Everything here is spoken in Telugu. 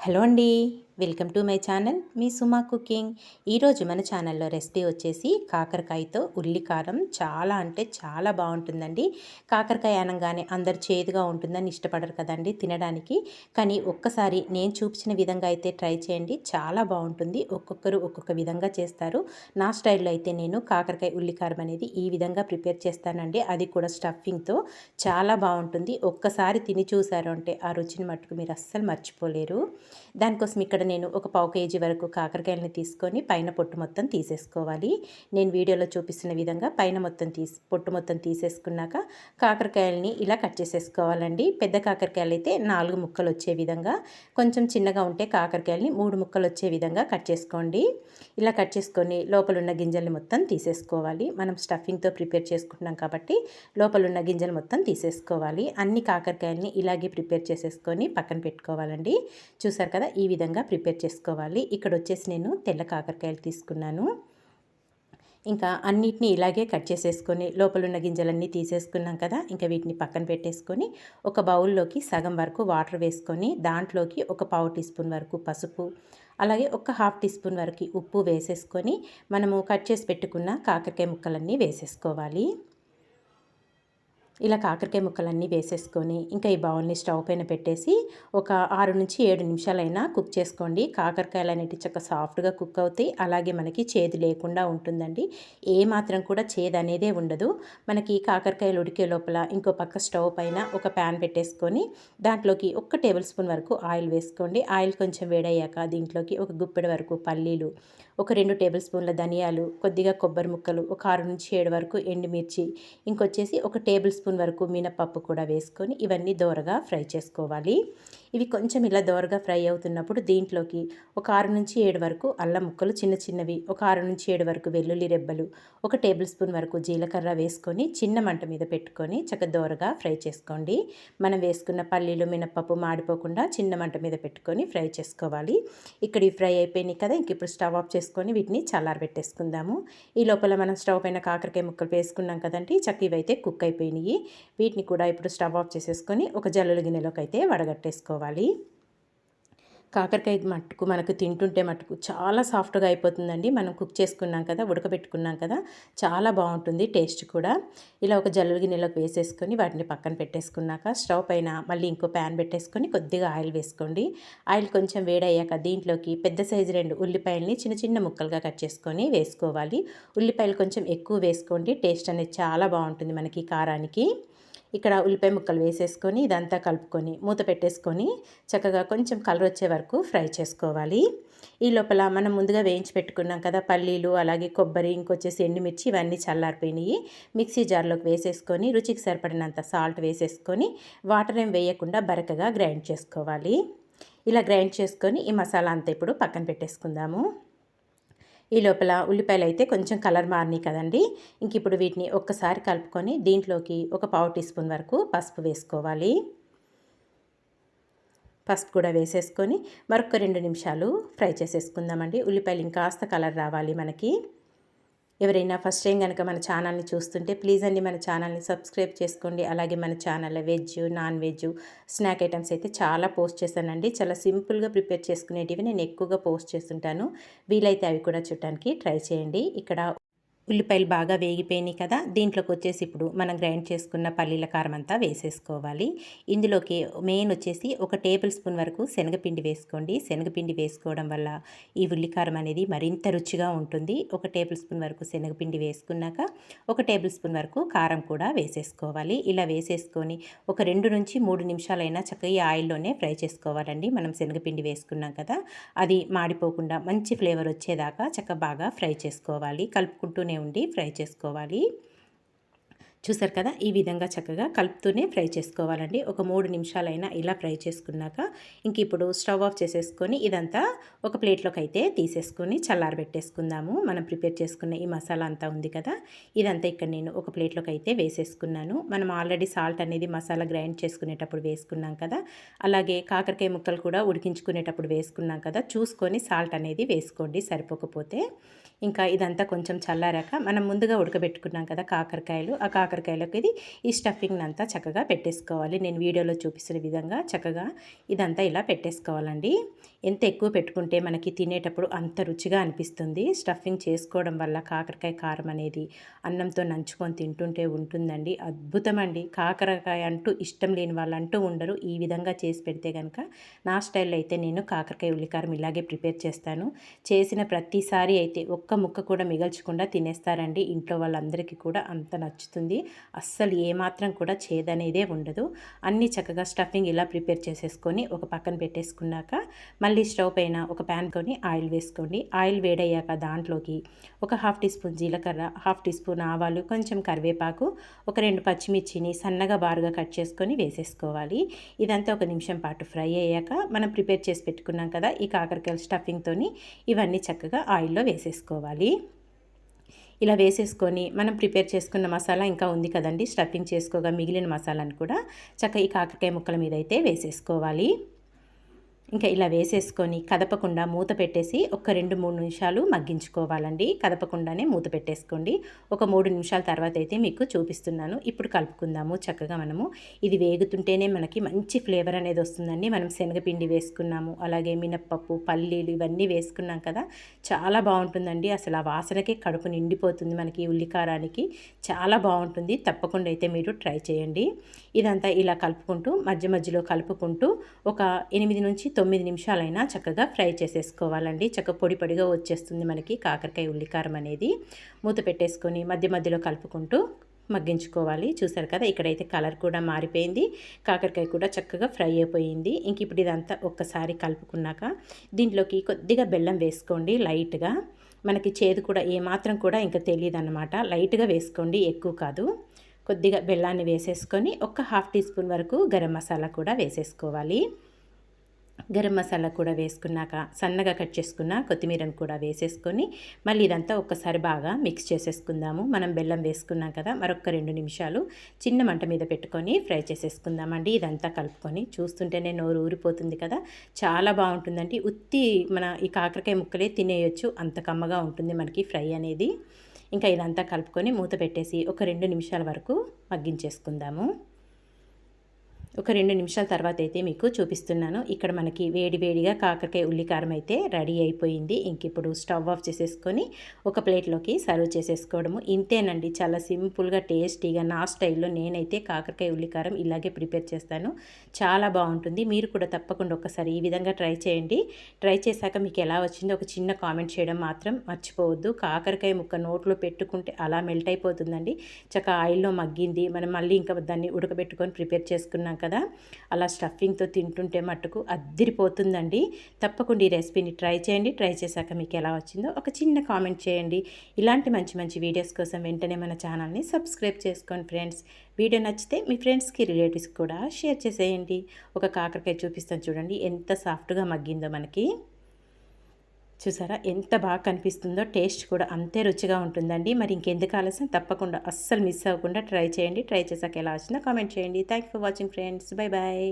హలో అండి. Welcome to my channel me Suma cooking. ఈరోజు మన ఛానల్లో రెసిపీ వచ్చేసి కాకరకాయతో ఉల్లి కారం. చాలా అంటే చాలా బాగుంటుందండి. కాకరకాయ అనగానే అందరు చేదుగా ఉంటుందని ఇష్టపడరు కదండి తినడానికి. కానీ ఒక్కసారి నేను చూపించిన విధంగా అయితే ట్రై చేయండి, చాలా బాగుంటుంది. ఒక్కొక్కరు ఒక్కొక్క విధంగా చేస్తారు. నా స్టైల్లో అయితే నేను కాకరకాయ ఉల్లి కారం అనేది ఈ విధంగా ప్రిపేర్ చేస్తానండి. అది కూడా స్టఫింగ్తో చాలా బాగుంటుంది. ఒక్కసారి తిని చూసారు అంటే ఆ రుచిని మట్టుకు మీరు అస్సలు మర్చిపోలేరు. దానికోసం ఇక్కడ నేను ఒక పావు కేజీ వరకు కాకరకాయలని తీసుకొని పైన పొట్టు మొత్తం తీసేసుకోవాలి. నేను వీడియోలో చూపిస్తున్న విధంగా పైన మొత్తం పొట్టు మొత్తం తీసేసుకున్నాక కాకరకాయలని ఇలా కట్ చేసేసుకోవాలండి. పెద్ద కాకరకాయలు అయితే 4 ముక్కలు వచ్చే విధంగా, కొంచెం చిన్నగా ఉంటే కాకరకాయలని 3 ముక్కలు వచ్చే విధంగా కట్ చేసుకోండి. ఇలా కట్ చేసుకొని లోపలున్న గింజల్ని మొత్తం తీసేసుకోవాలి. మనం స్టఫింగ్తో ప్రిపేర్ చేసుకుంటున్నాం కాబట్టి లోపలున్న గింజలు మొత్తం తీసేసుకోవాలి. అన్ని కాకరకాయలని ఇలాగే ప్రిపేర్ చేసేసుకొని పక్కన పెట్టుకోవాలండి. చూసారు కదా, ఈ విధంగా ప్రిపేర్ చేసుకోవాలి. ఇక్కడ వచ్చేసి నేను తెల్ల కాకరకాయలు తీసుకున్నాను. ఇంకా అన్నిటినీ ఇలాగే కట్ చేసేసుకొని లోపలున్న గింజలన్నీ తీసేసుకున్నాం కదా, ఇంకా వీటిని పక్కన పెట్టేసుకొని ఒక బౌల్లోకి సగం వరకు వాటర్ వేసుకొని దాంట్లోకి ఒక పావు టీ స్పూన్ వరకు పసుపు, అలాగే ఒక హాఫ్ టీ స్పూన్ వరకు ఉప్పు వేసేసుకొని మనము కట్ చేసి పెట్టుకున్న కాకరకాయ ముక్కలన్నీ వేసేసుకోవాలి. ఇలా కాకరకాయ ముక్కలన్నీ వేసేసుకొని ఇంకా ఈ బౌల్ని స్టవ్ పైన పెట్టేసి ఒక 6 నుంచి 7 నిమిషాలైనా కుక్ చేసుకోండి. కాకరకాయలు అనేవి చక్కగా సాఫ్ట్గా కుక్ అవుతాయి. అలాగే మనకి చేదు లేకుండా ఉంటుందండి. ఏ మాత్రం కూడా చేదు అనేదే ఉండదు. మనకి కాకరకాయలు ఉడికే లోపల ఇంకో పక్క స్టవ్ పైన ఒక ప్యాన్ పెట్టేసుకొని దాంట్లోకి 1 టేబుల్ స్పూన్ వరకు ఆయిల్ వేసుకోండి. ఆయిల్ కొంచెం వేడయ్యాక దీంట్లోకి ఒక గుప్పెడు వరకు పల్లీలు, ఒక 2 టేబుల్ స్పూన్ల ధనియాలు, కొద్దిగా కొబ్బరి ముక్కలు, ఒక 6 నుంచి 7 వరకు ఎండుమిర్చి, ఇంకొచ్చేసి ఒక టేబుల్ స్పూన్ వరకు మినపప్పు కూడా వేసుకొని ఇవన్నీ దోరగా ఫ్రై చేసుకోవాలి. ఇవి కొంచెం ఇలా దోరగా ఫ్రై అవుతున్నప్పుడు దీంట్లోకి ఒక 6 నుంచి 7 వరకు అల్లం ముక్కలు చిన్న చిన్నవి, ఒక 6 నుంచి 7 వరకు వెల్లుల్లి రెబ్బలు, ఒక టేబుల్ స్పూన్ వరకు జీలకర్ర వేసుకొని చిన్న మంట మీద పెట్టుకొని చక్కగా దోరగా ఫ్రై చేసుకోండి. మనం వేసుకున్న పల్లీలు మినపప్పు మాడిపోకుండా చిన్న మంట మీద పెట్టుకొని ఫ్రై చేసుకోవాలి. ఇక్కడ ఈ ఫ్రై అయిపోయినాయి కదా, ఇంక ఇప్పుడు స్టవ్ ఆఫ్ చేసుకొని వీటిని చల్లారబెట్టేసుకుందాము. ఈ లోపల మనం స్టవ్ పైన కాకరకాయ ముక్కలు వేసుకున్నాం కదండి, చక్క ఇవైతే కుక్ అయిపోయినాయి. వీటిని కూడా ఇప్పుడు స్టవ్ ఆఫ్ చేసేసుకొని ఒక జల్లుల గిన్నెలోకి అయితే వడగట్టేసుకోవాలి. కాకరకాయ మట్టుకు మనకు తింటుంటే మట్టుకు చాలా సాఫ్ట్గా అయిపోతుందండి. మనం కుక్ చేసుకున్నాం కదా, ఉడకబెట్టుకున్నాం కదా, చాలా బాగుంటుంది టేస్ట్ కూడా. ఇలా ఒక జల్లుల గిన్నెలోకి వేసేసుకొని వాటిని పక్కన పెట్టేసుకున్నాక స్టవ్ పైన మళ్ళీ ఇంకో ప్యాన్ పెట్టేసుకొని కొద్దిగా ఆయిల్ వేసుకోండి. ఆయిల్ కొంచెం వేడయ్యాక దీంట్లోకి పెద్ద సైజు 2 ఉల్లిపాయలని చిన్న చిన్న ముక్కలుగా కట్ చేసుకొని వేసుకోవాలి. ఉల్లిపాయలు కొంచెం ఎక్కువ వేసుకోండి, టేస్ట్ అనేది చాలా బాగుంటుంది మనకి కారానికి. ఇక్కడ ఉల్లిపాయ ముక్కలు వేసేసుకొని ఇదంతా కలుపుకొని మూత పెట్టేసుకొని చక్కగా కొంచెం కలర్ వచ్చే వరకు ఫ్రై చేసుకోవాలి. ఈ లోపల మనం ముందుగా వేయించి పెట్టుకున్నాం కదా పల్లీలు, అలాగే కొబ్బరి, ఇంకొచ్చేసి ఎండుమిర్చి, ఇవన్నీ చల్లారిపోయినాయి. మిక్సీ జార్లోకి వేసేసుకొని రుచికి సరిపడినంత సాల్ట్ వేసేసుకొని వాటర్ ఏం వేయకుండా బరకగా గ్రైండ్ చేసుకోవాలి. ఇలా గ్రైండ్ చేసుకొని ఈ మసాలా అంతా ఇప్పుడు పక్కన పెట్టేసుకుందాము. ఈ లోపల ఉల్లిపాయలు అయితే కొంచెం కలర్ మారినాయి కదండి, ఇంక ఇప్పుడు వీటిని ఒక్కసారి కలుపుకొని దీంట్లోకి ఒక పావు టీ స్పూన్ వరకు పసుపు వేసుకోవాలి. పసుపు కూడా వేసేసుకొని మరొక 2 నిమిషాలు ఫ్రై చేసేసుకుందామండి. ఉల్లిపాయలు ఇంకాస్త కలర్ రావాలి మనకి. ఎవరైనా ఫస్ట్ టైం కనుక మన ఛానల్ని చూస్తుంటే ప్లీజ్ అండి మన ఛానల్ని సబ్స్క్రైబ్ చేసుకోండి. అలాగే మన ఛానల్లో veg, non veg, snack items అయితే చాలా పోస్ట్ చేశానండి. చాలా సింపుల్గా ప్రిపేర్ చేసుకునేటివి నేను ఎక్కువగా పోస్ట్ చేస్తుంటాను. వీలైతే అవి కూడా చూడటానికి ట్రై చేయండి. ఇక్కడ ఉల్లిపాయలు బాగా వేగిపోయినాయి కదా, దీంట్లోకి వచ్చేసి ఇప్పుడు మనం గ్రైండ్ చేసుకున్న పల్లీల కారం అంతా వేసేసుకోవాలి. ఇందులోకి మెయిన్ వచ్చేసి ఒక టేబుల్ స్పూన్ వరకు శనగపిండి వేసుకోండి. శనగపిండి వేసుకోవడం వల్ల ఈ ఉల్లికారం అనేది మరింత రుచిగా ఉంటుంది. ఒక టేబుల్ స్పూన్ వరకు శనగపిండి వేసుకున్నాక ఒక టేబుల్ స్పూన్ వరకు కారం కూడా వేసేసుకోవాలి. ఇలా వేసేసుకొని ఒక 2 నుంచి 3 నిమిషాలైనా చక్కగా ఈ ఆయిల్లోనే ఫ్రై చేసుకోవాలండి. మనం శనగపిండి వేసుకున్నాం కదా, అది మాడిపోకుండా మంచి ఫ్లేవర్ వచ్చేదాకా చక్కగా బాగా ఫ్రై చేసుకోవాలి. కలుపుకుంటూనే ఉండి ఫ్రై చేసుకోవాలి. చూసారు కదా, ఈ విధంగా చక్కగా కలుపుతూనే ఫ్రై చేసుకోవాలండి. ఒక 3 నిమిషాలైనా ఇలా ఫ్రై చేసుకున్నాక ఇంక ఇప్పుడు స్టవ్ ఆఫ్ చేసేసుకొని ఇదంతా ఒక ప్లేట్లోకి అయితే తీసేసుకొని చల్లారబెట్టేసుకుందాము. మనం ప్రిపేర్ చేసుకున్న ఈ మసాలా అంతా ఉంది కదా, ఇదంతా ఇక్కడ నేను ఒక ప్లేట్లోకి అయితే వేసేసుకున్నాను. మనం ఆల్రెడీ సాల్ట్ అనేది మసాలా గ్రైండ్ చేసుకునేటప్పుడు వేసుకున్నాం కదా, అలాగే కాకరకాయ ముక్కలు కూడా ఉడికించుకునేటప్పుడు వేసుకున్నాం కదా, చూసుకొని సాల్ట్ అనేది వేసుకోండి సరిపోకపోతే. ఇంకా ఇదంతా కొంచెం చల్లారాక మనం ముందుగా ఉడకబెట్టుకున్నాం కదా కాకరకాయలు, ఆ కాకరకాయలకి ఈ స్టఫింగ్ అంతా చక్కగా పెట్టేసుకోవాలి. నేను వీడియోలో చూపిస్తున్న విధంగా చక్కగా ఇదంతా ఇలా పెట్టేసుకోవాలండి. ఎంత ఎక్కువ పెట్టుకుంటే మనకి తినేటప్పుడు అంత రుచిగా అనిపిస్తుంది. స్టఫింగ్ చేసుకోవడం వల్ల కాకరకాయ కారం అనేది అన్నంతో నంచుకొని తింటుంటే ఉంటుందండి. అద్భుతమండి. కాకరకాయ అంటూ ఇష్టం లేని వాళ్ళంటూ ఉండరు. ఈ విధంగా చేసి పెడితే కనుక నా స్టైల్లో అయితే నేను కాకరకాయ ఉల్లికారం ఇలాగే ప్రిపేర్ చేస్తాను. చేసిన ప్రతిసారి అయితే ఒక్క ముక్క కూడా మిగల్చకుండా తినేస్తారండి. ఇంట్లో వాళ్ళందరికీ కూడా అంత నచ్చుతుంది. అస్సలు ఏమాత్రం కూడా చేదనేదే ఉండదు. అన్నీ చక్కగా స్టఫింగ్ ఇలా ప్రిపేర్ చేసేసుకొని ఒక పక్కన పెట్టేసుకున్నాక మళ్ళీ స్టవ్ పైన ఒక ప్యాన్ కొని ఆయిల్ వేసుకోండి. ఆయిల్ వేడయ్యాక దాంట్లోకి ఒక 1/2 టీ స్పూన్ జీలకర్ర, 1/2 టీ స్పూన్ ఆవాలు, కొంచెం కరివేపాకు, ఒక 2 పచ్చిమిర్చిని సన్నగా బారుగా కట్ చేసుకొని వేసేసుకోవాలి. ఇదంతా ఒక నిమిషం పాటు ఫ్రై అయ్యాక మనం ప్రిపేర్ చేసి పెట్టుకున్నాం కదా ఈ కాకరకాయల స్టఫింగ్తోని ఇవన్నీ చక్కగా ఆయిల్లో వేసేసుకోవాలి. ఇలా వేసేసుకొని మనం ప్రిపేర్ చేసుకున్న మసాలా ఇంకా ఉంది కదండి, స్టఫింగ్ చేసుకోగా మిగిలిన మసాలాను కూడా చక్కగా ఈ కాకరకాయ ముక్కల మీద అయితే వేసేసుకోవాలి. ఇంకా ఇలా వేసేసుకొని కదపకుండా మూత పెట్టేసి ఒక 2-3 నిమిషాలు మగ్గించుకోవాలండి. కదపకుండానే మూత పెట్టేసుకోండి. ఒక 3 నిమిషాల తర్వాత అయితే మీకు చూపిస్తున్నాను. ఇప్పుడు కలుపుకుందాము చక్కగా మనము. ఇది వేగుతుంటేనే మనకి మంచి ఫ్లేవర్ అనేది వస్తుందండి. మనం శనగపిండి వేసుకున్నాము, అలాగే మినప్పప్పు, పల్లీలు ఇవన్నీ వేసుకున్నాం కదా, చాలా బాగుంటుందండి. అసలు ఆ వాసనకే కడుపు నిండిపోతుంది మనకి ఉల్లికారానికి. చాలా బాగుంటుంది. తప్పకుండా అయితే మీరు ట్రై చేయండి. ఇదంతా ఇలా కలుపుకుంటూ మధ్య మధ్యలో కలుపుకుంటూ ఒక 8-9 నిమిషాలైనా చక్కగా ఫ్రై చేసేసుకోవాలండి. చక్కగా పొడి పొడిగా వచ్చేస్తుంది మనకి కాకరకాయ ఉల్లికారం అనేది. మూత పెట్టేసుకొని మధ్య మధ్యలో కలుపుకుంటూ మగ్గించుకోవాలి. చూసారు కదా, ఇక్కడైతే కలర్ కూడా మారిపోయింది. కాకరకాయ కూడా చక్కగా ఫ్రై అయిపోయింది. ఇంక ఇప్పుడు ఇదంతా ఒక్కసారి కలుపుకున్నాక దీంట్లోకి కొద్దిగా బెల్లం వేసుకోండి లైట్గా. మనకి చేదు కూడా ఏమాత్రం కూడా ఇంకా తెలియదు అనమాట. లైట్గా వేసుకోండి, ఎక్కువ కాదు. కొద్దిగా బెల్లాన్ని వేసేసుకొని ఒక 1/2 టీ స్పూన్ వరకు గరం మసాలా కూడా వేసేసుకోవాలి. గరం మసాలా కూడా వేసుకున్నాక సన్నగా కట్ చేసుకున్న కొత్తిమీరను కూడా వేసేసుకొని మళ్ళీ ఇదంతా ఒక్కసారి బాగా మిక్స్ చేసేసుకుందాము. మనం బెల్లం వేసుకున్నాం కదా, మరొక 2 నిమిషాలు చిన్న మంట మీద పెట్టుకొని ఫ్రై చేసేసుకుందామండి. ఇదంతా కలుపుకొని చూస్తుంటేనే నోరు ఊరిపోతుంది కదా, చాలా బాగుంటుందండి. ఉత్తి మన ఈ కాకరకాయ ముక్కలే తినేయొచ్చు, అంత కమ్మగా ఉంటుంది మనకి ఫ్రై అనేది. ఇంకా ఇదంతా కలుపుకొని మూత పెట్టేసి ఒక 2 నిమిషాల వరకు మగ్గించేసుకుందాము. ఒక 2 నిమిషాల తర్వాత అయితే మీకు చూపిస్తున్నాను. ఇక్కడ మనకి వేడి వేడిగా కాకరకాయ ఉల్లికారం అయితే రెడీ అయిపోయింది. ఇంక ఇప్పుడు స్టవ్ ఆఫ్ చేసేసుకొని ఒక ప్లేట్లోకి సర్వ్ చేసేసుకోవడము. ఇంతేనండి, చాలా సింపుల్గా టేస్టీగా నా స్టైల్లో నేనైతే కాకరకాయ ఉల్లికారం ఇలాగే ప్రిపేర్ చేస్తాను. చాలా బాగుంటుంది. మీరు కూడా తప్పకుండా ఒకసారి ఈ విధంగా ట్రై చేయండి. ట్రై చేశాక మీకు ఎలా వచ్చిందో ఒక చిన్న కామెంట్ చేయడం మాత్రం మర్చిపోవద్దు. కాకరకాయ ముక్క నోట్లో పెట్టుకుంటే అలా మెల్ట్ అయిపోతుందండి. చక్కగా ఆయిల్లో మగ్గింది. మనం మళ్ళీ ఇంకా దాన్ని ఉడకబెట్టుకొని ప్రిపేర్ చేసుకున్నాం కదా, అలా స్టఫింగ్తో తింటుంటే మట్టుకు అద్దిరిపోతుందండి. తప్పకుండా ఈ రెసిపీని ట్రై చేయండి. ట్రై చేశాక మీకు ఎలా వచ్చిందో ఒక చిన్న కామెంట్ చేయండి. ఇలాంటి మంచి మంచి వీడియోస్ కోసం వెంటనే మన ఛానల్ని సబ్స్క్రైబ్ చేసుకోండి ఫ్రెండ్స్. వీడియో నచ్చితే మీ ఫ్రెండ్స్కి, రిలేటివ్స్కి కూడా షేర్ చేసేయండి. ఒక కాకరకాయ చూపిస్తాను చూడండి, ఎంత సాఫ్ట్గా మగ్గిందో మనకి. చూసారా ఎంత బాగా కనిపిస్తుందో, టేస్ట్ కూడా అంతే రుచిగా ఉంటుందండి. మరి ఇంకెందుకు ఆలస్యం, తప్పకుండా అస్సలు మిస్ అవ్వకుండా ట్రై చేయండి. ట్రై చేశాక ఎలా వచ్చిందో కామెంట్ చేయండి. Thank for watching friends. Bye bye.